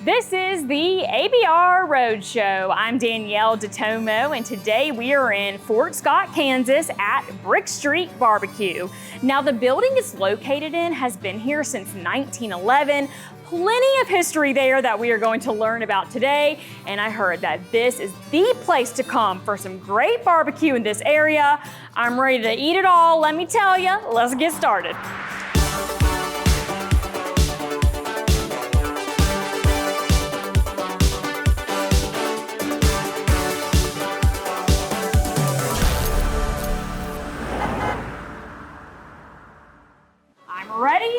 This is the ABR Roadshow. I'm Danielle DeTomo, and today we are in Fort Scott, Kansas at Brick Street BBQ. Now, the building it's located in has been here since 1911. Plenty of history there that we are going to learn about today, and I heard that this is the place to come for some great barbecue in this area. I'm ready to eat it all, let me tell you. Let's get started. Ready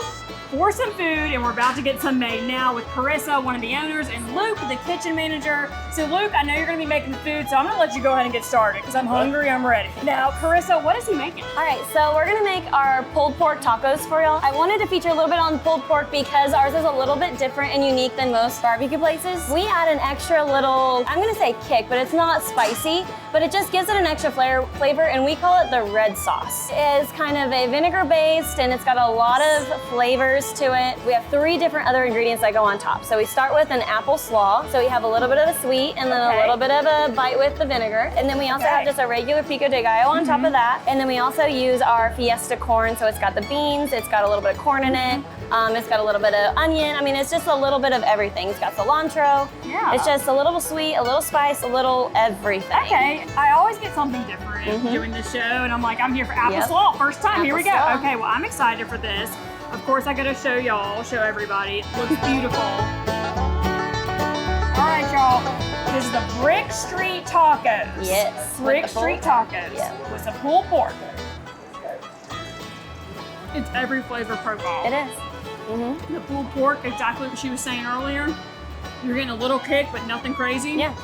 for some food, and we're about to get some made now with Carissa, one of the owners, and Luke, the kitchen manager. So Luke, I know you're gonna be making food, so I'm gonna let you go ahead and get started because I'm hungry, I'm ready. Now, Carissa, what is he making? All right, so we're gonna make our pulled pork tacos for y'all. I wanted to feature a little bit on pulled pork because ours is a little bit different and unique than most barbecue places. We add an extra little, I'm gonna say kick, but it's not spicy, but it just gives it an extra flavor, and we call it the red sauce. It's kind of a vinegar based, and it's got a lot of flavors to it. We have 3 different other ingredients that go on top. So we start with an apple slaw. So we have a little bit of a sweet and then a little bit of a bite with the vinegar. And then we also have just a regular pico de gallo on top of that. And then we also use our fiesta corn. So it's got the beans, it's got a little bit of corn in it. It's got a little bit of onion. I mean, it's just a little bit of everything. It's got cilantro. Yeah. It's just a little sweet, a little spice, a little everything. Okay, I always get something different doing this show, and I'm like, I'm here for apple slaw, first time, here we go. Slaw. Okay, well, I'm excited for this. Of course, I gotta show y'all, show everybody. It looks beautiful. All right, y'all. This is the Brick Street tacos. Yes. Brick Street tacos with some pulled pork. It's every flavor profile. It is. The pulled pork, exactly what she was saying earlier. You're getting a little kick, but nothing crazy. Yeah.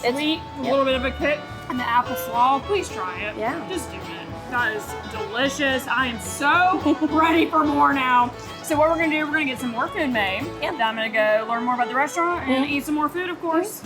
The sweet, a little bit of a kick, and the apple slaw. Please try it. Yeah. Just do it. That is delicious. I am so ready for more now. So what we're gonna do, we're gonna get some more food made. Yep. Then I'm gonna go learn more about the restaurant and eat some more food, of course.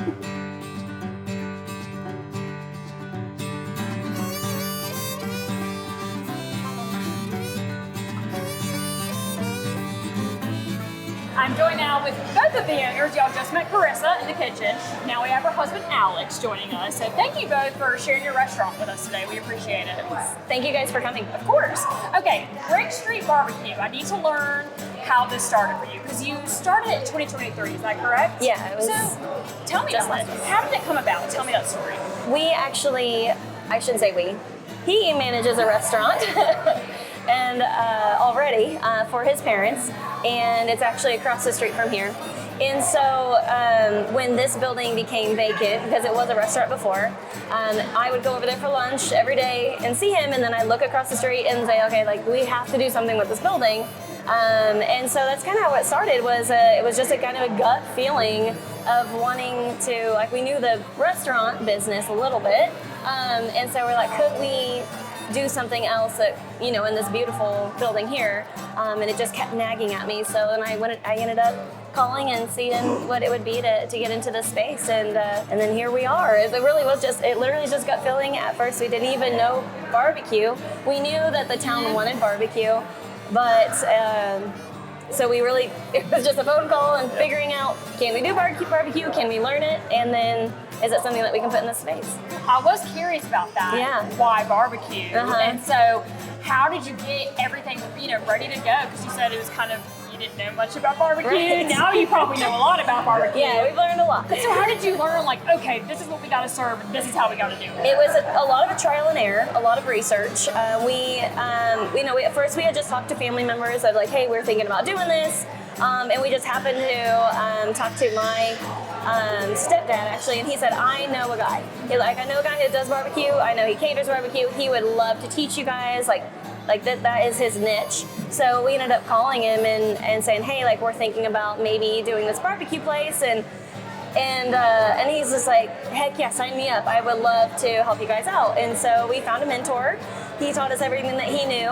I'm joined now with both of the owners. Y'all just met Carissa in the kitchen. Now we have her husband, Alex, joining us. So thank you both for sharing your restaurant with us today. We appreciate it. Thank you guys for coming. Of course. Okay, Brick Street BBQ. I need to learn how this started for you because you started in 2023, is that correct? Yeah, it was. So tell me just about it. How did it come about? Tell me that story. We actually, I shouldn't say we, he manages a restaurant and already for his parents, and it's actually across the street from here. And so when this building became vacant, because it was a restaurant before, I would go over there for lunch every day and see him, and then I'd look across the street and say, okay, like we have to do something with this building. And so that's kind of how it started, was it was just a kind of a gut feeling of wanting to, like we knew the restaurant business a little bit, and so we're like, could we do something else that, you know, in this beautiful building here, and it just kept nagging at me. So then I ended up calling and seeing what it would be to get into this space, and then here we are. It literally just gut feeling. At first we didn't even know barbecue. We knew that the town wanted barbecue, but so it was just a phone call and figuring out, can we do barbecue? Can we learn it? And then is it something that we can put in this space? I was curious about that. Yeah. Why barbecue? And so how did you get everything, ready to go? Because you said it was kind of, you didn't know much about barbecue. Right. Now you probably know a lot about barbecue. Yeah, we've learned a lot. So how did you learn, like, okay, this is what we got to serve, and this is how we got to do it? It was a lot of a trial and error, a lot of research. At first we had just talked to family members of like, hey, we're thinking about doing this. And we just happened to talk to my stepdad actually, and he said, I know a guy. I know a guy who does barbecue. I know he caters barbecue. He would love to teach you guys. Like that is his niche. So we ended up calling him and saying, hey, like we're thinking about maybe doing this barbecue place, and he's just like, heck yeah, sign me up. I would love to help you guys out. And so we found a mentor. He taught us everything that he knew.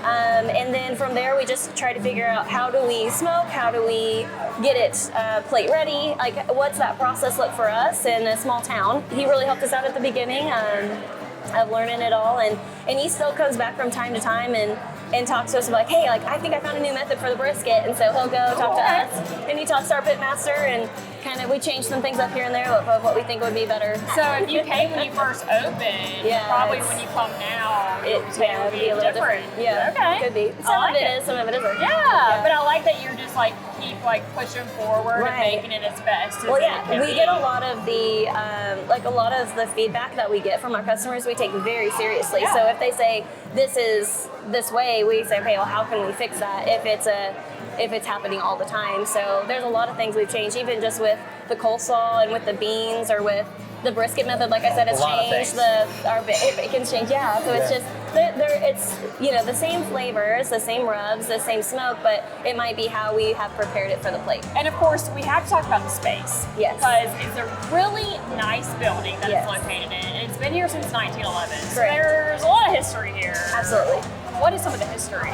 And then from there, we just tried to figure out, how do we smoke? How do we get it plate ready? Like, what's that process look for us in a small town? He really helped us out at the beginning of learning it all. And he still comes back from time to time and and talks to us about, like, hey, like, I think I found a new method for the brisket. And so he'll go talk to us, and he talks to our pit master, and kind of we change some things up here and there of what we think would be better. So if you came when you first opened, probably when you come now, it would be a little different. Yeah, okay. Could be. Some of it is, some of it isn't. Yeah, but I like that you're just like keep like pushing forward and making it as best as Well, it can we be. get a lot of the a lot of the feedback that we get from our customers. We take very seriously. So if they say this is this way, we say, okay, well, how can we fix that if it's happening all the time? So there's a lot of things we've changed, even just with the coleslaw and with the beans or with the brisket method. Like I said, it's changed. Our bacon's changed. Yeah, so it's just it's the same flavors, the same rubs, the same smoke, but it might be how we have prepared it for the plate. And of course, we have to talk about the space. Yes. Because it's a really nice building that it's located in. And it's been here since 1911. So there's a lot of history here. Absolutely. What is some of the history?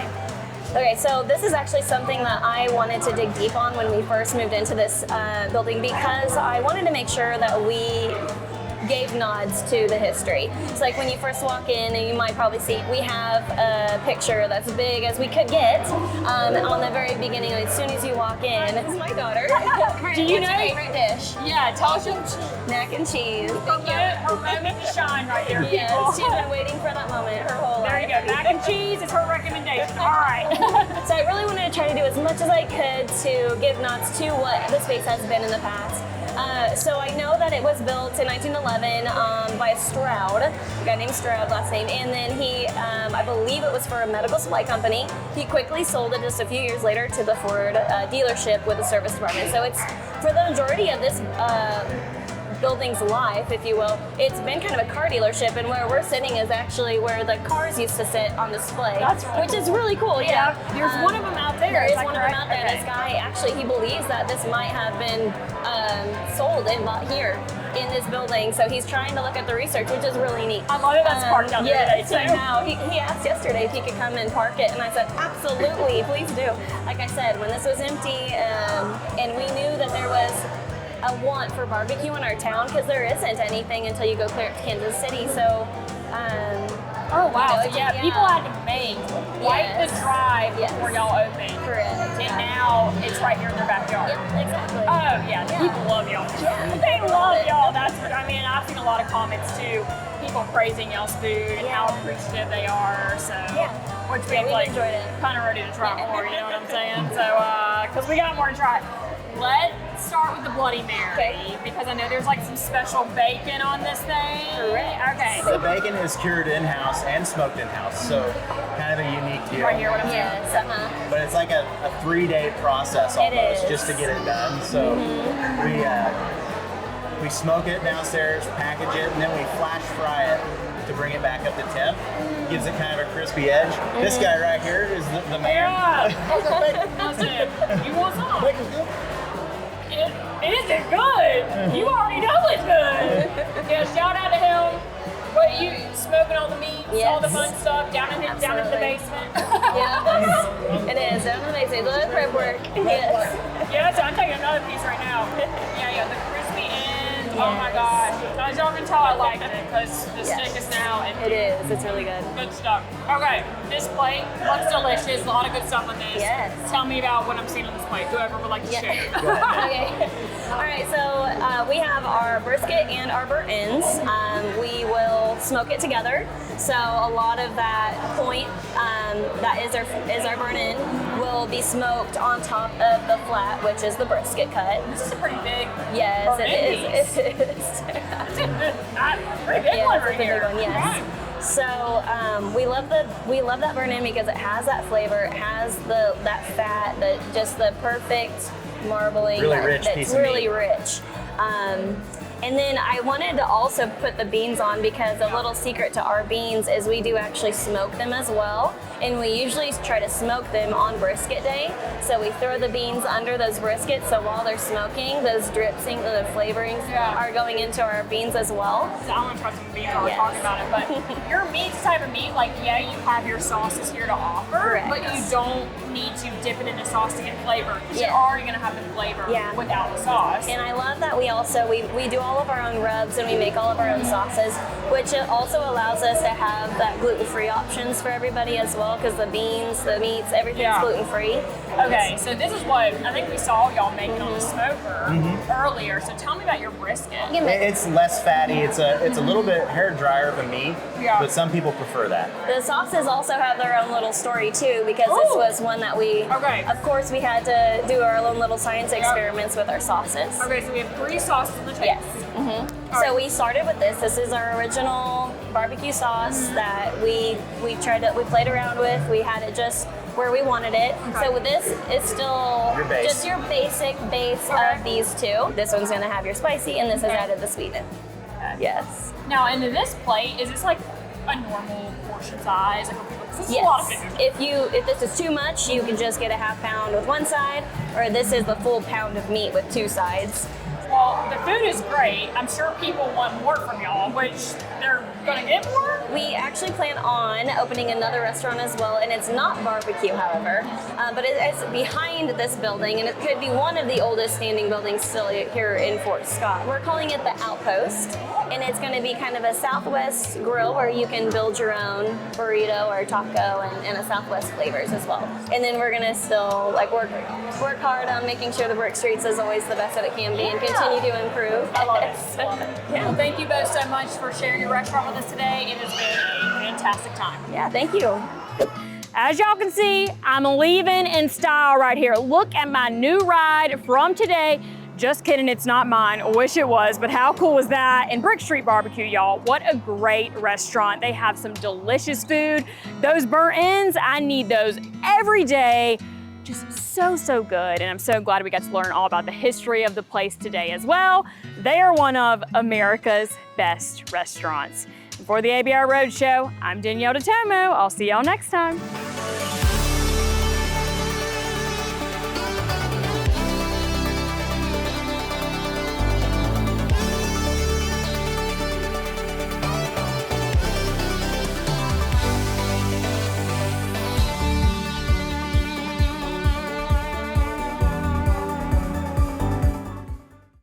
Okay, so this is actually something that I wanted to dig deep on when we first moved into this building, because I wanted to make sure that we gave nods to the history. It's like when you first walk in, and you might probably see, we have a picture that's big as we could get on the very beginning. As soon as you walk in, it's my daughter. Do you know your favorite dish? Yeah, tell us your Mac and cheese. Thank you. Her moment to shine right here, people. Yes, she's been waiting for that moment her whole life. There you go. Mac and cheese is her recommendation. All right. So I really wanted to try to do as much as I could to give nods to what the space has been in the past. So I know that it was built in 1911 by a Stroud, a guy named Stroud, last name, and then he, I believe it was for a medical supply company. He quickly sold it just a few years later to the Ford dealership with a service department. So it's, for the majority of this building's life, if you will, it's been kind of a car dealership, and where we're sitting is actually where the cars used to sit on display. That's really which is really cool. Yeah, there's one of them out there. There is one of them out there. This guy actually, he believes that this might have been sold and bought here in this building, so he's trying to look at the research, which is really neat. I love it. That's parked out there today too. I know. He asked yesterday if he could come and park it, and I said absolutely, please do. Like I said, when this was empty, and we knew that there was a want for barbecue in our town, because there isn't anything until you go clear up to Kansas City. So, oh wow! So people had to make quite the drive before y'all opened. Correct. And now it's right here in their backyard. Yep, exactly. Oh yeah, people love y'all. They love y'all. That's what I mean. I've seen a lot of comments too. People praising y'all's food and how appreciative they are. So, which means like kind of ready to try more. You know what I'm saying? So, because we got more to try. Let's start with the Bloody Mary, because I know there's like some special bacon on this thing. Correct. Okay. The bacon is cured in-house and smoked in-house, so kind of a unique deal. Right here, what I'm saying. Yes, But it's like a 3-day process almost just to get it done. So we smoke it downstairs, package it, and then we flash fry it to bring it back up to temp. Gives it kind of a crispy edge. This guy right here is the man. Yeah. Listen, you want some? Bacon's good. Is it good? You already know it's good. Yeah, shout out to him. What, you smoking all the meats, all the fun stuff down in the basement? Yeah, it is down in the basement. The prep work. Yes. Yeah, so I'm taking another piece right now. Yeah, the crispy end. Oh my gosh. As y'all can tell, I liked it because the stick is now empty. It is. It's really good. Good stuff. Okay, this plate looks delicious. A lot of good stuff on this. Yes. Tell me about what I'm seeing on this plate. Whoever would like to share. Okay. All right. So we have our brisket and our burnt ends. We will smoke it together. So a lot of that point that is our burnt end will be smoked on top of the flat, which is the brisket cut. This is a pretty big. Yes, burnt end piece. it is. That's a pretty big one right here. Big one, yes. Right. So we love that burnt end because it has that flavor, it has that fat, just the perfect marbling. Really rich piece of meat. Really rich. And then I wanted to also put the beans on because a little secret to our beans is we do actually smoke them as well. And we usually try to smoke them on brisket day. So we throw the beans under those briskets, so while they're smoking, those dripsing, the flavorings are going into our beans as well. So I want to try some beans while we're talking about it. But your meat's type of meat, like you have your sauces here to offer, Correct. but you don't need to dip it in a sauce to get flavor. Because you're already going to have the flavor without the sauce. And I love that we also, we do all of our own rubs and we make all of our own sauces, which also allows us to have that gluten-free options for everybody as well. well because the beans, the meats, everything's gluten-free. Okay, so this is what I think we saw y'all making on the smoker earlier. So tell me about your brisket. It's less fatty. It's a little bit hair drier than meat, but some people prefer that. The sauces also have their own little story too, because this was one that we, of course, we had to do our own little science experiments with our sauces. Okay, so we have 3 sauces on the table. Yes. So we started with this. This is our original barbecue sauce that we played around with. We had it just where we wanted it. So with this, it's still just your basic base of these 2. This one's gonna have your spicy, and this has added the sweetness. Yes. Now, into this plate, is this like a normal portion size? Like, this is a lot of food. If this is too much, you can just get a half pound with one side, or this is the full pound of meat with 2 sides. Well, the food is great. I'm sure people want more from y'all, which they're gonna get more. We actually plan on opening another restaurant as well, and it's not barbecue, however, but it's behind this building, and it could be one of the oldest standing buildings still here in Fort Scott. We're calling it the Outpost, and it's going to be kind of a Southwest grill where you can build your own burrito or taco and a Southwest flavors as well. And then we're going to still work hard on making sure the Brick Streets is always the best that it can be and continue to improve. I love it. Well, thank you both so much for sharing your restaurant with us today. It has been a fantastic time. Yeah, thank you. As y'all can see, I'm leaving in style right here. Look at my new ride from today. Just kidding, it's not mine. I wish it was, but how cool was that? And Brick Street BBQ, y'all, what a great restaurant. They have some delicious food. Those burnt ends, I need those every day. Just so good, and I'm so glad we got to learn all about the history of the place today as well. They are one of America's best restaurants. And for the ABR Roadshow, I'm Danyel Detomo. I'll see y'all next time.